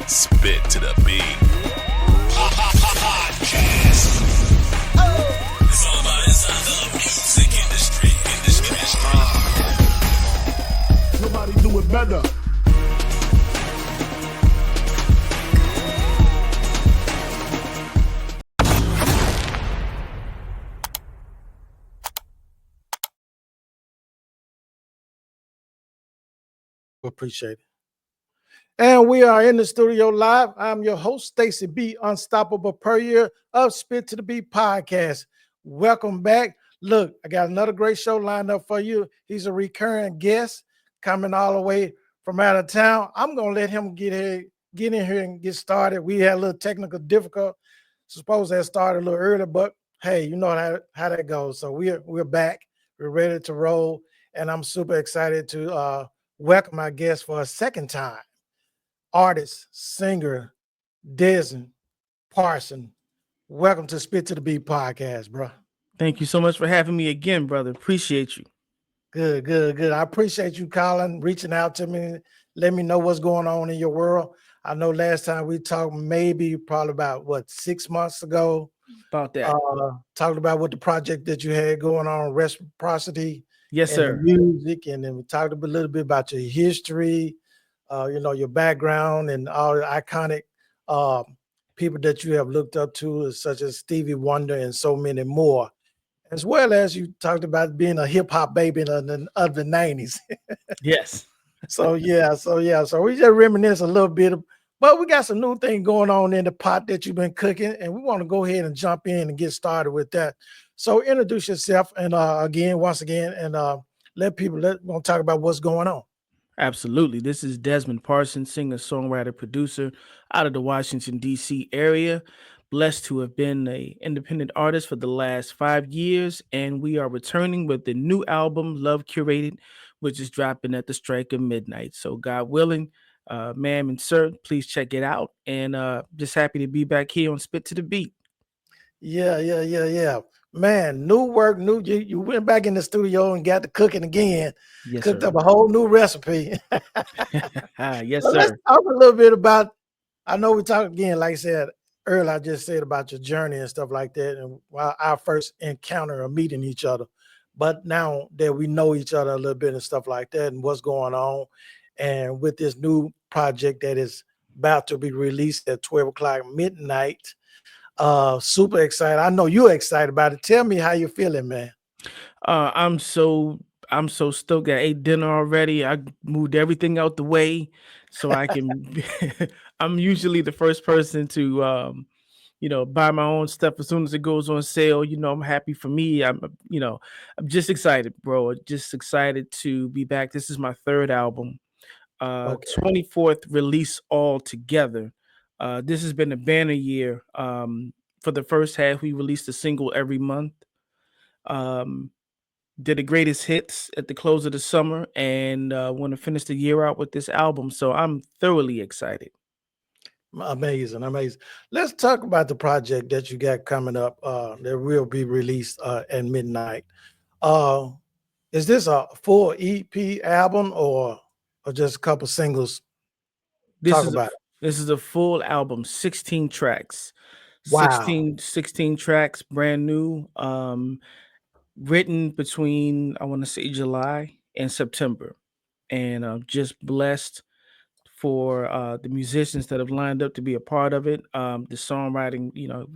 Spit to the beat. Podcast. It's all about inside the music industry. Nobody do it better. Appreciate it. And we are in the studio live. I'm your host, Stacy B. Unstoppable per year of Spit to the Beat podcast. Welcome back. Look, I got another great show lined up for you. He's a recurring guest coming all the way from out of town. I'm gonna let him get in here and get started. We had a little technical difficulty. Supposed to have started a little earlier, but hey, you know how that goes. So we're back. We're ready to roll, and I'm super excited to welcome my guest for a second time. Artist, singer, Desmond Parson. Welcome to Spit to the Beat podcast, bro. Thank you so much for having me again, brother. Appreciate you. Good. I appreciate you calling, reaching out to me, let me know what's going on in your world. I know last time we talked, probably about 6 months ago. About that. Talked about what the project that you had going on, Reciprocity. Yes, sir. The music, and then we talked a little bit about your history. Your background and all the iconic people that you have looked up to, such as Stevie Wonder and so many more, as well as you talked about being a hip hop baby of the 90s. Yes. So we just reminisce a little bit, but we got some new thing going on in the pot that you've been cooking, and we want to go ahead and jump in and get started with that. So introduce yourself and once again, and we're gonna talk about what's going on. Absolutely. This is Desmond Parson, singer, songwriter, producer out of the Washington, D.C. area. Blessed to have been an independent artist for the last 5 years. And we are returning with the new album, Love Curated, which is dropping at the strike of midnight. So God willing, ma'am and sir, please check it out. And just happy to be back here on Spit to the Beat. Yeah. Man, new work, you went back in the studio and got to cooking again. Yes, cooked sir. up a whole new recipe. Yes, So sir. let's talk a little bit about, I know we talked again, like I said earlier, I just said about your journey and stuff like that, and our first encounter of meeting each other. But now that we know each other a little bit and stuff like that and what's going on, and with this new project that is about to be released at 12 o'clock midnight, super excited. I know you're excited about it. Tell me how you're feeling, man. I'm so stoked. I ate dinner already. I moved everything out the way so I can I'm usually the first person to buy my own stuff as soon as it goes on sale. I'm happy for me. I'm just excited, bro. Just excited to be back. This is my third album. Okay. 24th release all together. This has been a banner year. For the first half, we released a single every month. Did the greatest hits at the close of the summer, and want to finish the year out with this album. So I'm thoroughly excited. Amazing. Let's talk about the project that you got coming up that will be released at midnight. Is this a full EP album or just a couple singles? This is a full album, 16 tracks. Wow. 16 tracks, brand new. Written between, I want to say, July and September. and just blessed for the musicians that have lined up to be a part of it. The songwriting,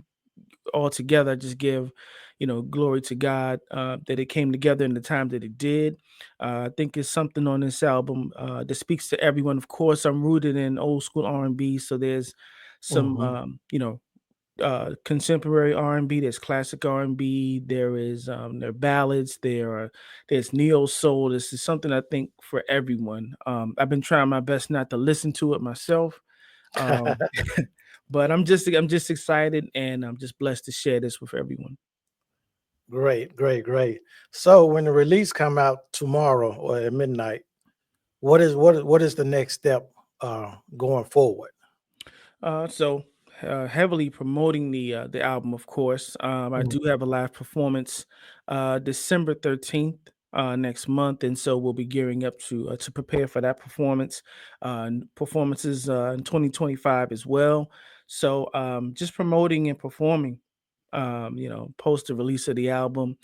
all together, I just give, glory to God that it came together in the time that it did. I think it's something on this album that speaks to everyone. Of course, I'm rooted in old school R&B, so there's some, Mhm. contemporary R&B. There's classic R&B. There are ballads. There's neo soul. This is something I think for everyone. I've been trying my best not to listen to it myself, um, but I'm just excited, and I'm just blessed to share this with everyone. Great, great, great. So when the release come out tomorrow or at midnight, what is the next step going forward? So heavily promoting the album, of course. I Mm. do have a live performance December 13th next month, and so we'll be gearing up to prepare for that performance. Performances in 2025 as well. So just promoting and performing. Post the release of the album.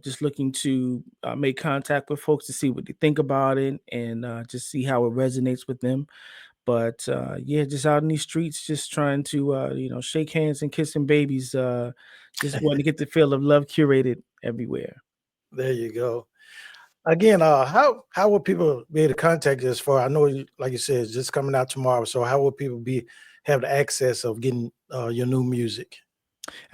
Just looking to make contact with folks to see what they think about it, and just see how it resonates with them. But yeah, just out in these streets, just trying to shake hands and kissing babies. Just wanting to get the feel of love curated everywhere. There you go. Again, how will people be able to contact us for? I know, like you said, it's just coming out tomorrow. So how will people have the access of getting your new music?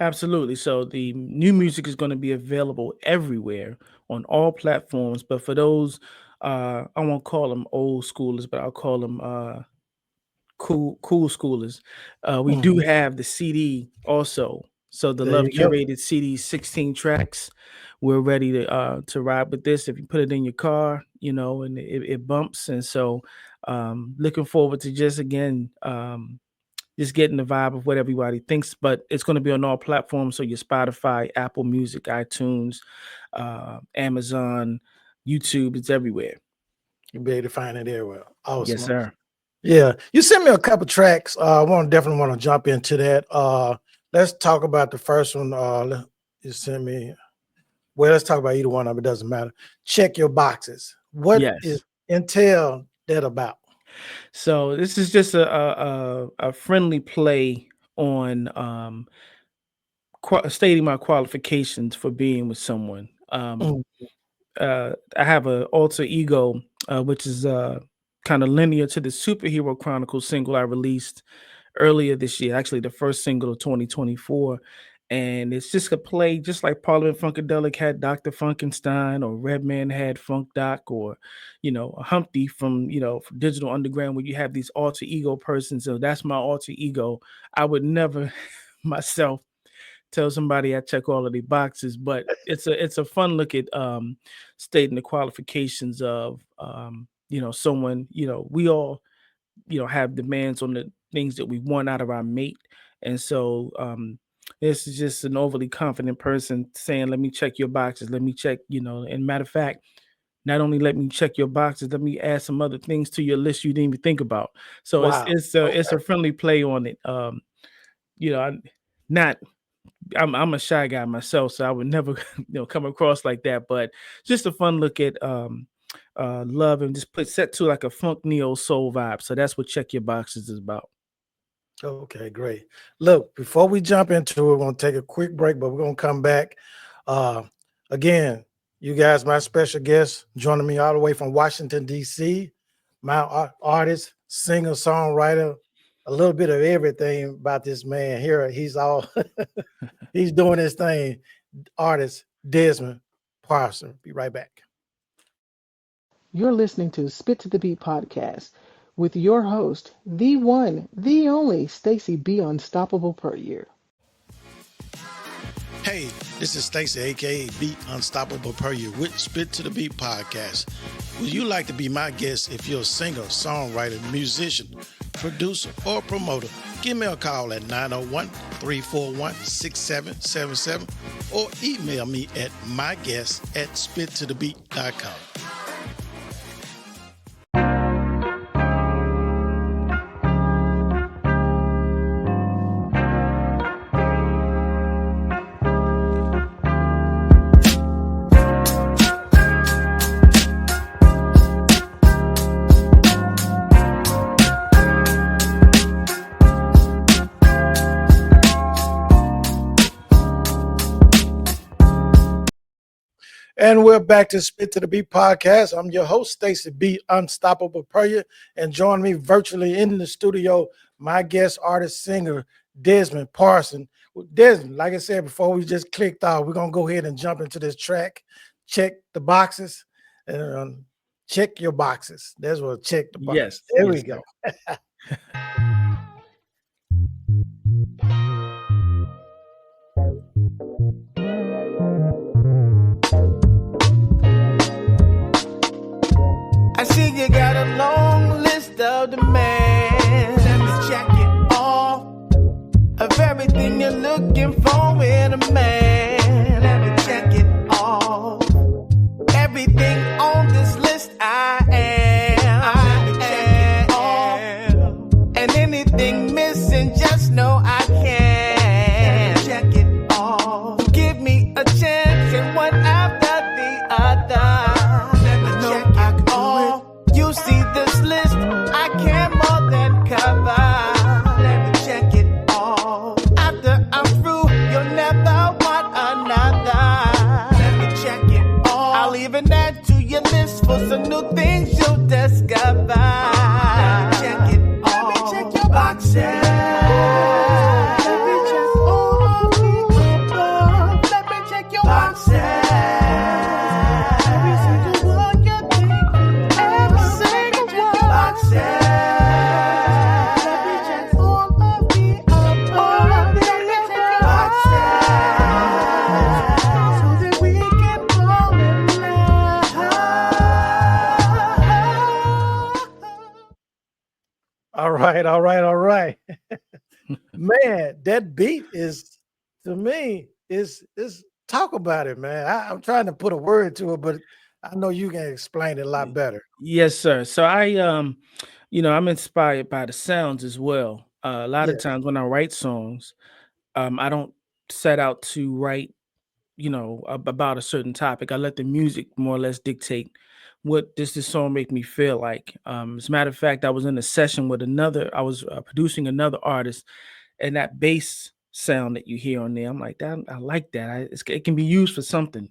Absolutely. So the new music is going to be available everywhere on all platforms. But for those, I won't call them old schoolers, but I'll call them cool schoolers. We do Mhm. have the CD also. So the There Love you go. Curated CD, 16 tracks. We're ready to ride with this. If you put it in your car, and it bumps. And so looking forward to just getting the vibe of what everybody thinks. But it's going to be on all platforms. So your Spotify, Apple Music, iTunes, Amazon, YouTube, it's everywhere. You'll be able to find it everywhere. Yes, Awesome. sir. Yeah, you sent me a couple tracks. I definitely want to jump into that. Let's talk about the first one. You sent me. Well, let's talk about either one of them. It doesn't matter. Check your boxes. What is Yes. entail that about? So this is just a friendly play on stating my qualifications for being with someone. Mm. I have a alter ego, which is kind of linear to the Superhero Chronicles single I released earlier this year, actually the first single of 2024. And it's just a play, just like Parliament Funkadelic had Dr. Funkenstein, or Redman had Funk Doc, or, Humpty from Digital Underground, where you have these alter ego persons. So that's my alter ego. I would never myself tell somebody I check all of the boxes, but it's a fun look at stating the qualifications of someone. We all have demands on the things that we want out of our mate, and so this is just an overly confident person saying, let me check your boxes, let me check, and matter of fact, not only let me check your boxes, let me add some other things to your list you didn't even think about. So it's Wow. it's a, it's Okay. a friendly play on it. You know, I, not I'm a shy guy myself, so I would never come across like that. But just a fun look at love, and just put set to like a funk neo soul vibe. So that's what Check Your Boxes is about. Okay, great. Look, before we jump into it, we're going to take a quick break, but we're going to come back. Uh, Again, you guys, my special guest joining me all the way from Washington, D.C., my artist, singer, songwriter, a little bit of everything about this man here. He's he's doing his thing. Artist Desmond Parson. Be right back. You're listening to Spit to the Beat podcast with your host, the one, the only Stacy B. Unstoppable per year. Hey, this is Stacy, aka Beat Unstoppable per year with Spit to the Beat podcast. Would you like to be my guest if you're a singer, songwriter, musician, producer, or promoter? Give me a call at 901-341-6777 or email me at myguest@spittothebeat.com. And we're back to Spit to the Beat podcast. I'm your host, Stacey B. Unstoppable Prayer, and join me virtually in the studio, my guest artist, singer, Desmond Parson. Desmond, like I said before, we just clicked off. We're going to go ahead and jump into this track, check the boxes, and check your boxes. That's what check the boxes. Yes. There yes, we go. I see you got a long list of demands. Let me check it off of everything you're looking for in a man. Let me check it off. Everything on this list I am. Let me check it off. And anything missing, just know I can. Let me check it off. Give me a chance and one after the other. You see this list, I can more than cover. Let me check it off. After I'm through, you'll never want another. Let me check it off. I'll even add to your list for some new things you'll discover. Let me check it off. Let me check your boxes. Let me check all of the above. Let me check your boxes. All right. Man, that beat is, to me, is talk about it, man. I'm trying to put a word to it, but I know you can explain it a lot better. Yes, sir. So I'm inspired by the sounds as well. A lot of Yes. times when I write songs, I don't set out to write, about a certain topic. I let the music more or less dictate what does this song make me feel like. As a matter of fact, I was in a session with I was producing another artist, and that bass sound that you hear on there, I'm like, that I like that. It can be used for something.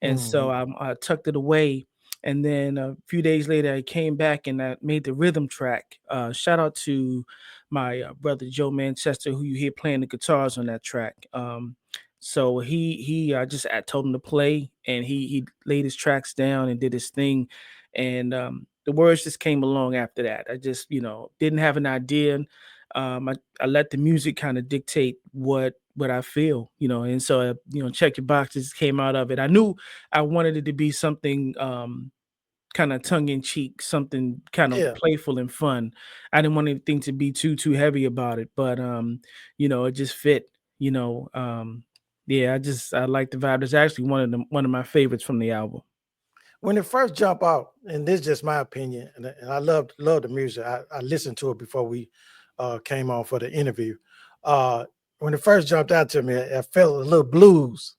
And so I tucked it away. And then a few days later, I came back and I made the rhythm track. Shout out to my brother Joe Manchester, who you hear playing the guitars on that track. So I told him to play, and he laid his tracks down and did his thing. And the words just came along after that. I just didn't have an idea. I let the music kind of dictate what I feel, and so check your boxes came out of it. I knew I wanted it to be something kind of tongue in cheek, something kind of Yeah. playful and fun. I didn't want anything to be too heavy about it, but it just fit, yeah, I like the vibe. It's actually one of my favorites from the album. When it first jumped out, and this is just my opinion, and I love the music. I listened to it before we came on for the interview. When it first jumped out to me, I felt a little blues,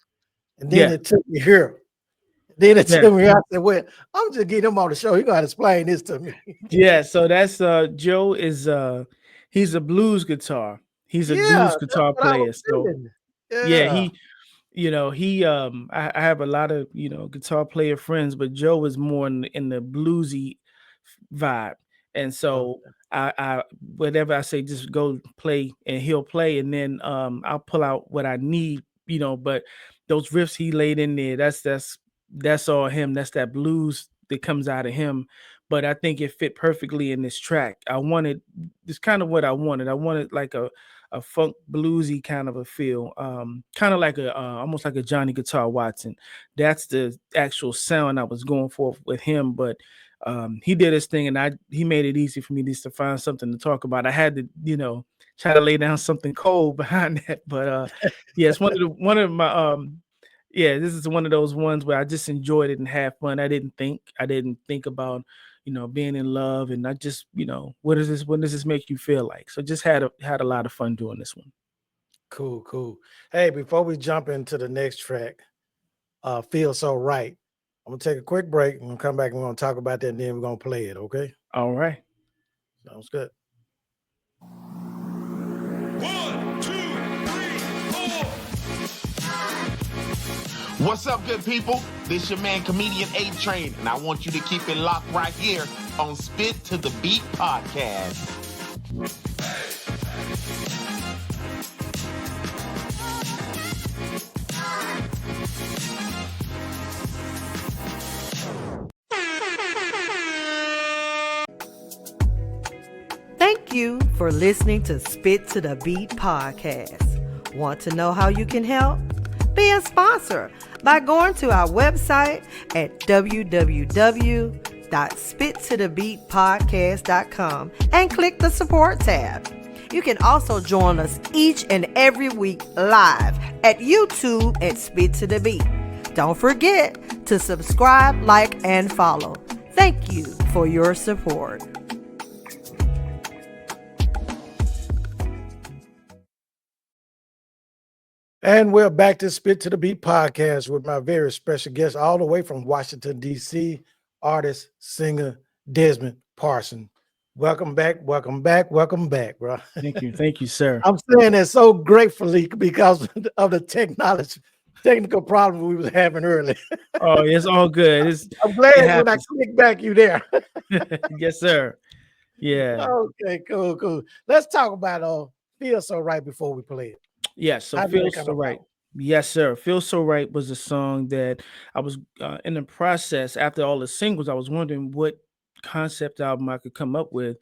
and then Yeah. it took me here. Then it Yeah. took me. I said, "Well, I'm just getting him on the show. He got to explain this to me." Yeah, so that's Joe is he's a blues guitar. He's a Yeah, blues that's guitar what I was player. So feeling. yeah, Yeah. I have a lot of guitar player friends, but Joe is more in the bluesy vibe. And so Okay. I whatever I say, just go play, and he'll play, and then I'll pull out what I need, but those riffs he laid in there, that's all him. That's that blues that comes out of him. But I think it fit perfectly in this track. It's kind of what I wanted. I wanted like a funk bluesy kind of a feel, kind of like almost like a Johnny Guitar Watson. That's the actual sound I was going for with him. But he did his thing, and he made it easy for me just to find something to talk about. I had to, try to lay down something cold behind that. But yeah, it's one of my yeah, this is one of those ones where I just enjoyed it and had fun. I didn't think about being in love, and I just what does this make you feel like? So just had a lot of fun doing this one. Cool. Hey, before we jump into the next track, Feel So Right, I'm gonna take a quick break. I'm gonna come back and we're gonna talk about that, and then we're gonna play it. Okay? All right. Sounds good. 1, 2, 3, 4. What's up, good people? This your man, comedian A-Train, and I want you to keep it locked right here on Spit to the Beat podcast. Thank you for listening to Spit to the Beat podcast. Want to know how you can help? Be a sponsor by going to our website at www.spittothebeatpodcast.com and click the support tab. You can also join us each and every week live at YouTube at Spit to the Beat. Don't forget to subscribe, like, and follow. Thank you for your support. And we're back to Spit to the Beat podcast with my very special guest, all the way from Washington, D.C., artist, singer, Desmond Parson. Welcome back, welcome back, welcome back, bro. Thank you, sir. I'm saying that so gratefully because of the technical problem we was having earlier. Oh, it's all good. I'm glad when I click back, you there. Yes, sir. Yeah. Okay, cool. Let's talk about Feel So Right before we play it. Yes, so Feel So Right. Yes, sir. Feel So Right was a song that I was in the process after all the singles. I was wondering what concept album I could come up with.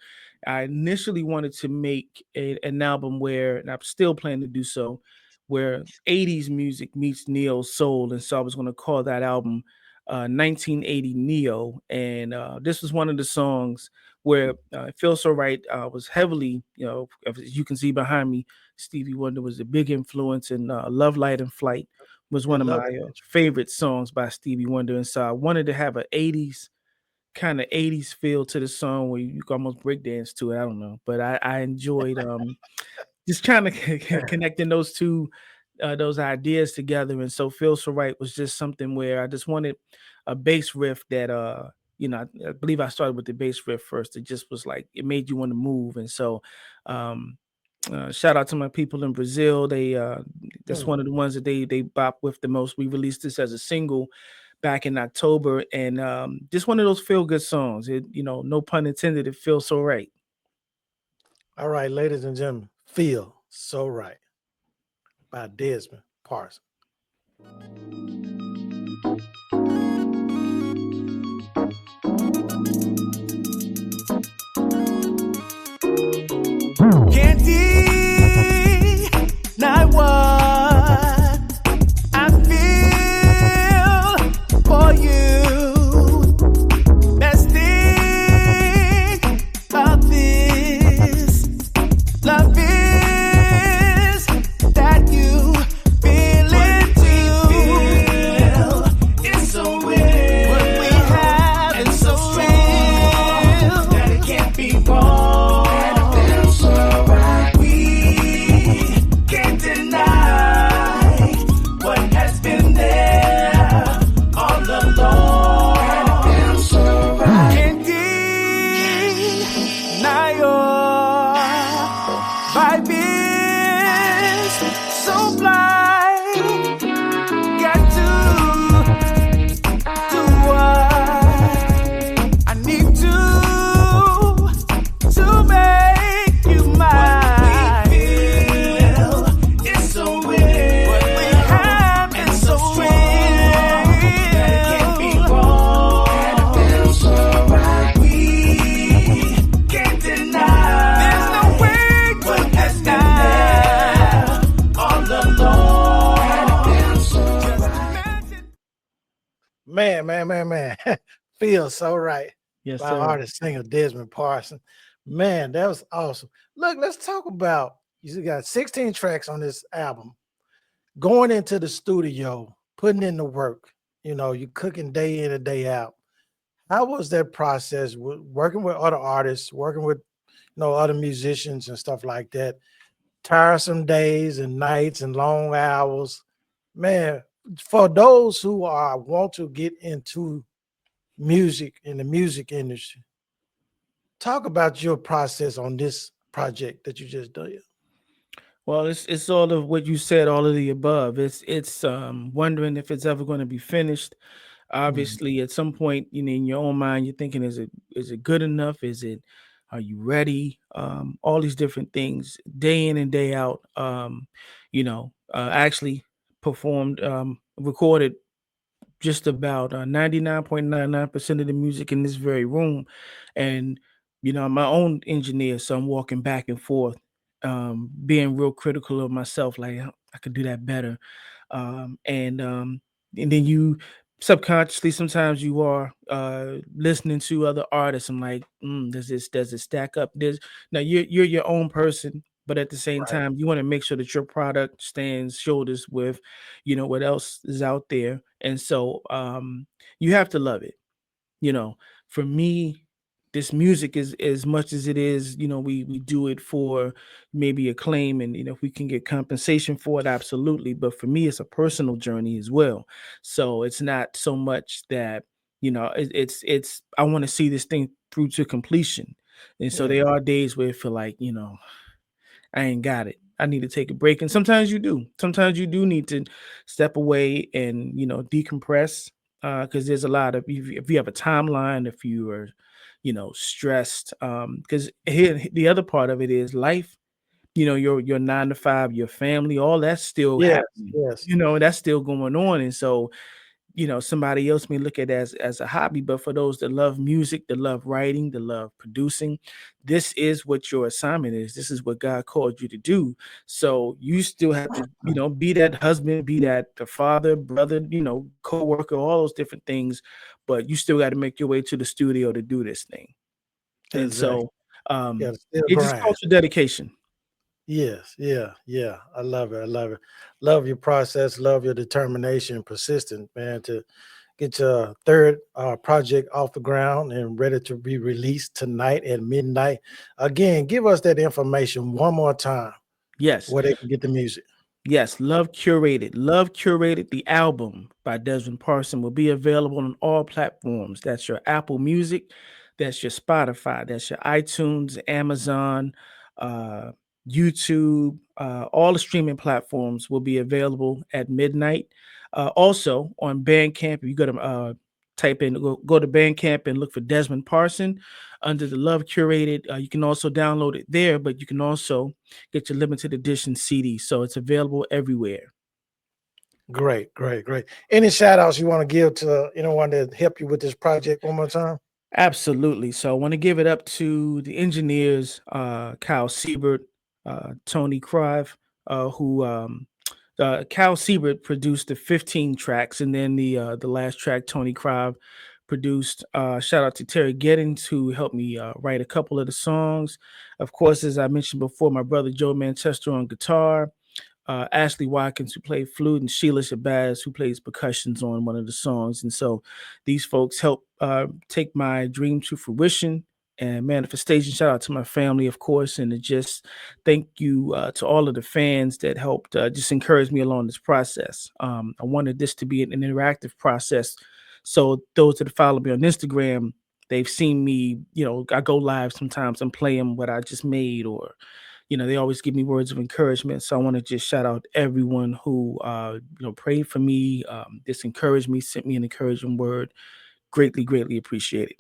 I initially wanted to make an album where, and I'm still planning to do so, where 80s music meets neo soul. And so I was going to call that album 1980 Neo. And this was one of the songs where It Feels So Right was heavily, as you can see behind me, Stevie Wonder was a big influence, and Love, Light, and Flight was one of my favorite songs by Stevie Wonder. And so I wanted to have an 80s kind of 80s feel to the song where you can almost breakdance to it. I don't know, but I enjoyed just kind of connecting those two those ideas together. And so Feel So Right was just something where I just wanted a bass riff that I believe I started with the bass riff first. It just was like it made you want to move. And so shout out to my people in Brazil. They that's one of the ones that they bop with the most. We released this as a single back in October, and just one of those feel good songs. It, no pun intended, it feels so right. All right, ladies and gentlemen, Feel So Right by Desmond Parson. Can't deny what I feel for you. Best thing about this love is that you feel it too. It's so real. What we have is so real that it can't be wrong. Man. Feel So Right. Yes, by sir. artist singer Desmond Parson. Man, that was awesome. Look, let's talk about, you got 16 tracks on this album. Going into the studio, putting in the work, you're cooking day in and day out. How was that process working with other artists, working with other musicians and stuff like that? Tiresome days and nights and long hours. Man, for those who want to get into music in the music industry, talk about your process on this project that you just did. Well, it's all of what you said, all of the above. It's wondering if it's ever going to be finished. Mhm. Obviously, at some point, in your own mind, you're thinking, is it good enough? Are you ready? All these different things, day in and day out. I actually performed, recorded just about 99.99% of the music in this very room. And, I'm my own engineer, so I'm walking back and forth, being real critical of myself, like I could do that better. And then you subconsciously sometimes you are listening to other artists. I'm like, does it stack up? There's now you're your own person, but at the same Right. time, you want to make sure that your product stands shoulders with, what else is out there. And so you have to love it. you know for me, this music is, as much as it is, we do it for maybe acclaim, and if we can get compensation for it, absolutely. But for me, it's a personal journey as well. So it's not so much that, it's I want to see this thing through to completion. And so Yeah. there are days where I feel like, I ain't got it. I need to take a break. And sometimes you do. Sometimes you do need to step away and, decompress. Because there's a lot of, if you have a timeline, if you are, stressed. Because here the other part of it is life, your 9 to 5, your family, all that's still Yes. happening. Yes. That's still going on. And so, somebody else may look at it as a hobby, but for those that love music, that love writing, that love producing, this is what your assignment is. This is what God called you to do. So you still have to, be that husband, be that the father, brother, co-worker, all those different things, but you still got to make your way to the studio to do this thing. And Exactly. so Yeah. Still it just grind. calls for dedication. Yes, yeah, yeah. I love it. I love it. Love your process. Love your determination, persistent, man, to get your third project off the ground and ready to be released tonight at midnight. Again, give us that information one more time Yes. where they can get the music. Yes, Love Curated. Love Curated, the album by Desmond Parson, will be available on all platforms. That's your Apple Music, that's your Spotify, that's your iTunes, Amazon, uh, YouTube, all the streaming platforms will be available at midnight. Also on Bandcamp, if you go to type in, go to Bandcamp and look for Desmond Parson under the Love Curated. You can also download it there, but you can also get your limited edition CD. So it's available everywhere. Great, great, great. Any shout outs you want to give to anyone that helped you with this project one more time? Absolutely. So I want to give it up to the engineers, Kyle Siebert, Tony Crive, who Kyle Siebert produced the 15 tracks, and then the last track Tony Crive produced. Shout out to Terry Gettings, who helped me write a couple of the songs. Of course, as I mentioned before, my brother Joe Manchester on guitar, Ashley Watkins, who played flute, and Sheila Shabazz, who plays percussions on one of the songs. And so these folks help take my dream to fruition and manifestation. Shout out to my family, of course, and to just thank you to all of the fans that helped just encourage me along this process. I wanted this to be an interactive process. So those that follow me on Instagram, they've seen me, I go live sometimes and play them what I just made, or they always give me words of encouragement. So I want to just shout out everyone who, prayed for me, just encouraged me, sent me an encouraging word. Greatly, greatly appreciate it.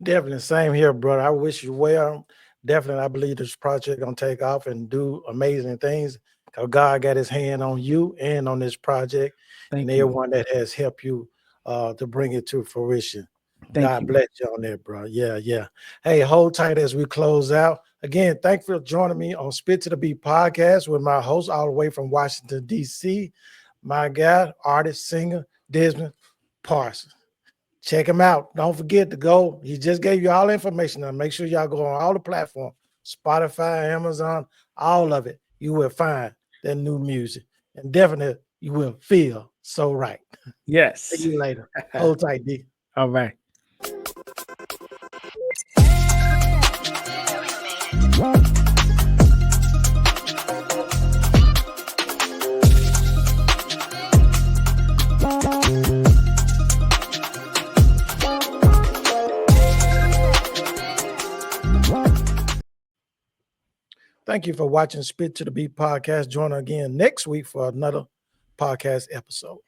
Definitely, same here, brother. I wish you well. Definitely, I believe this project gonna take off and do amazing things. Because God got His hand on you and on this project, and Thank you. everyone that has helped you to bring it to fruition. Thank God you. bless you on that, bro. Yeah, yeah. Hey, hold tight as we close out. Again, thank you for joining me on Spit to the Beat podcast with my host all the way from Washington, D.C., my guy, artist, singer, Desmond Parson. Check him out. Don't forget to go. He just gave you all the information. Now make sure y'all go on all the platforms, Spotify, Amazon, all of it. You will find that new music. And definitely you will feel so right. Yes. See you later. Hold tight, D. All right. Thank you for watching Spit to the Beat podcast. Join us again next week for another podcast episode.